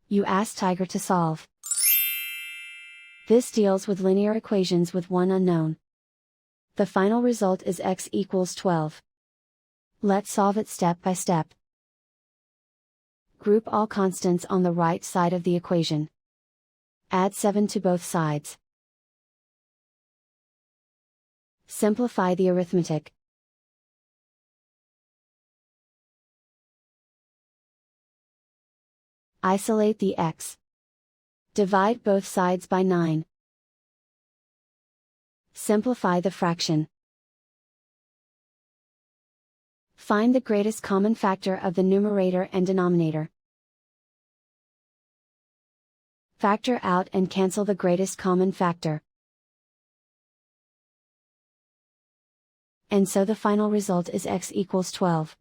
You ask Tiger to solve. This deals with linear equations with one unknown. The final result is x equals 12. Let's solve it step by step. Group all constants on the right side of the equation. Add 7 to both sides. Simplify the arithmetic. Isolate the x. Divide both sides by 9. Simplify the fraction. Find the greatest common factor of the numerator and denominator. Factor out and cancel the greatest common factor. And so the final result is x equals 12.